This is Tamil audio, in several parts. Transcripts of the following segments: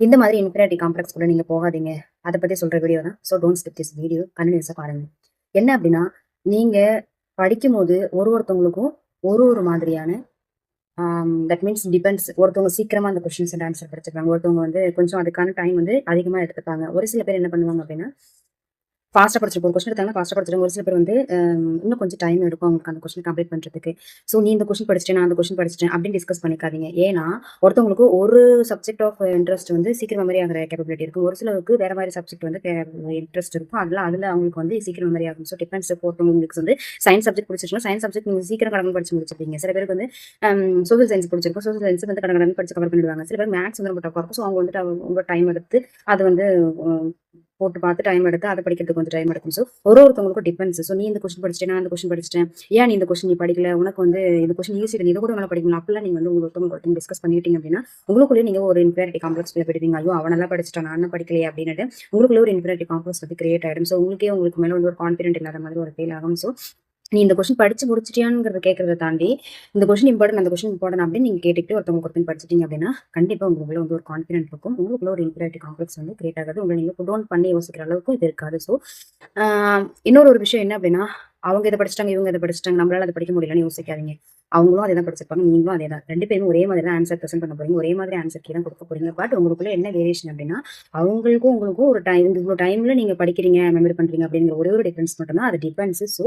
இந்த மாதிரி இன்ஃபீரியாரிட்டி காம்ப்ளெக்ஸ் கூட நீங்க போகாதீங்க. அத பத்தி சொல்ற வீடியோ தான். So don't skip this video. கன்டினியூஸா பாருங்க. என்ன அப்டின்னா, நீங்க படிக்கும்போது ஒருத்தவங்களுக்கும் ஒரு மாதிரியான தட் மீன்ஸ் டிபெண்ட்ஸ். ஒருத்தவங்க சீக்கிரமா அந்த கொஸ்டின்ஸ் அண்ட் ஆன்சர் படிச்சுருப்பாங்க. ஒருத்தவங்க வந்து கொஞ்சம் அதுக்கான டைம் வந்து அதிகமா எடுத்துப்பாங்க. ஒரு சில பேர் என்ன பண்ணுவாங்க அப்டின்னா, ஃபாஸ்ட்டா படிச்சிருப்போம். கொஸ்டின் எடுத்தாங்கன்னா ஃபாஸ்ட்டா படிச்சிருவாங்க. ஒரு சில பேர் வந்து இன்னும் கொஞ்சம் டைம் எடுக்கும் அவங்களுக்கு அந்த கொஸ்டின் கம்ப்ளீட் பண்றதுக்கு. ஸோ நீ இந்த கொஸ்டின் படிச்சுட்டேன், நான் அந்த கொஸ்டின் படிச்சுட்டேன் அப்படின்னு டிஸ்கஸ் பண்ணிக்காதீங்க. ஏன்னா, ஒருத்தவங்களுக்கு ஒரு சப்ஜெக்ட் ஆஃப் இன்ட்ரெஸ்ட் வந்து சீக்கிரம் மெமரி ஆகுற கேப்பபிலிட்டி இருக்கும். ஒரு சிலருக்கு வேற மாதிரி சப்ஜெக்ட் வந்து இன்ட்ரெஸ்ட் இருக்கும். அதுல அவங்களுக்கு வந்து சீக்கிரம் மெமரி ஆகும். So depends. ஒருத்தவங்களுக்கு வந்து சயின்ஸ் சப்ஜெக்ட் பிடிச்சிருச்சுன்னா சயின்ஸ் சப்ஜெக்ட் நீங்க சீக்கிரம் கடந்து படிச்சு முடிச்சிருப்பீங்க. சில பேருக்கு வந்து சோசியல் சயின்ஸ் பிடிச்சிருக்கும். சோசியல் சயின்ஸ் வந்து கடந்து படிச்சு கவர் பண்ணிடுவாங்க. சில பேர் மேக்ஸ் வந்து ரொம்ப டஃபா இருக்கும். ஸோ அவங்க வந்துட்டு அவங்க டைம் எடுத்து அது வந்து போட்டு பார்த்து டைம் எடுத்து அதை படிக்கிறதுக்கு கொஞ்சம் டைம் எடுக்கும். So ஒருத்தவங்களுக்கும் depends. ஸோ நீ இந்த கொஸ்டின் படிச்சிட்டேன், நான் இந்த கொஸ்டின் படிச்சிட்டேன், ஏன் நீ இந்த கொஸ்டின் நீ படிக்கல, உனக்கு வந்து இந்த கொஸ்டின் ஈஸி, இதை கூட நல்லா படிக்கணும் அப்படிலாம் நீங்க வந்து ஒருத்தவங்க டிஸ்கஸ் பண்ணிட்டீங்க அப்படின்னா உங்களுக்குள்ளே நீங்க ஒரு இன்ஃபீரியாரிட்டி காம்ப்ளெக்ஸ் போயிடுவீங்க. ஐயோ அவன் நல்லா படிச்சிட்டான், நான் படிக்கலையே அப்படின்னுட்டு உங்களுக்குள்ளே ஒரு இன்ஃபீரியாரிட்டி காம்ப்ளெக்ஸ் வந்து கிரியேட் ஆயிடும். ஸோ உங்களுக்கு மேல வந்து ஒரு கான்ஃபிடென்ட் இல்லாத மாதிரி ஒரு ஃபீல் ஆகும். ஸோ நீ இந்த கொஸ்டின் படிச்சு முடிச்சிட்டியாங்கிறத கேட்கறத தாண்டி இந்த கொஸ்டின் இம்பார்ட்டன், அந்த கொஸ்டின் இம்பார்ட்டன் அப்படின்னு நீங்க கேட்டுக்கிட்டு ஒருத்தவங்க படிச்சிட்டீங்க அப்படின்னா கண்டிப்பா உங்களுக்குள்ள வந்து ஒரு கான்ஃபிடென்ட் இருக்கும். உங்களுக்குள்ள ஒரு இன்ஃபீரியாரிட்டி காம்ப்ளெக்ஸ் வந்து கிரியேட் ஆகாது. உங்களை நீங்க புட் டவுன் பண்ணி யோசிக்கிற அளவுக்கு இது இருக்காது. ஸோ இன்னொரு விஷயம் என்ன அப்படின்னா, அவங்க இதை படிச்சிட்டாங்க, இவங்க இதை படிச்சிட்டாங்க, நம்மளால அதை படிக்க முடியலன்னு யோசிக்காதீங்க. அவங்களும் அதே தான் படிச்சிருப்பாங்க, நீங்களும் அதே தான். 2 பேரும் ஒரே மாதிரி தான் ஆன்சர் பிரசன்ட் பண்ண போறீங்க. ஒரே மாதிரி ஆன்சர் கீ தான் கொடுக்க போறீங்க. பட் உங்களுக்குள்ள என்ன வேரியேஷன் அப்படின்னா, உங்களுக்கும் ஒரு டைம், இவ்வளோ டைம்ல நீங்க படிக்கிறீங்க, மெமரி பண்றீங்க அப்படிங்கிற ஒரே ஒரு டிஃபரன்ஸ் மட்டும் தான். அது டிபெண்ட்ஸ். ஸோ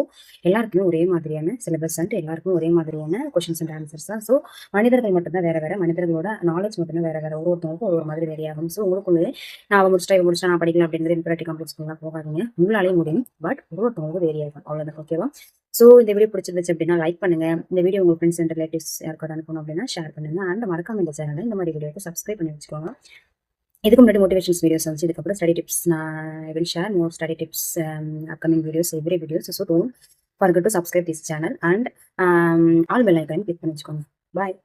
எல்லாருக்குமே ஒரே மாதிரியான சிலபஸ் அண்ட் எல்லாருக்கும் ஒரே மாதிரியான கொஸ்டின்ஸ் அண்ட் ஆன்சர்ஸ் தான். ஸோ மனிதர்கள் மட்டும்தான் வேற வேற, மனிதர்களோட நாலேஜ் மட்டும்தான் வேற வேற. ஒருத்தவங்களுக்கும் ஒரு மாதிரி வேலையாகும். ஸோ உங்களுக்குள்ளே நான் முடிச்சிட்டா நான் படிக்கலாம் அப்படிங்கிற இன்ஃபீரியாரிட்டி காம்ப்ளெக்ஸ் போகாதீங்க. உங்களாலேயே முடியும். பட் ஒருத்தவங்களுக்கு வேரி ஆகும். அவ்வளோதான். ஓகேவா? ஸோ இந்த வீடியோ பிடிச்சிருந்துச்சு அப்படின்னா லைக் பண்ணுங்க. இந்த வீடியோ உங்க ஃப்ரெண்ட்ஸ் அண்ட் ரிலேட்டிவ்ஸ் யாருக்காவது அனுப்பணும் அப்படின்னா ஷேர் பண்ணுங்க. அண்ட் மறக்காம இந்த சேனலை இந்த மாதிரி வீடியோக்கு சப்ஸ்கிரைப் பண்ணி வச்சுக்கோங்க. இதுக்கு முன்னாடி மோட்டிவேஷன்ஸ் வீடியோஸ் வந்துச்சு. இதுக்கப்புறம் ஸ்டடி டிப்ஸ் நான் I will share more study tips upcoming videos, every videos. So don't forget to subscribe this channel and all bell icon click பண்ணி வச்சுக்கோங்க. பாய்.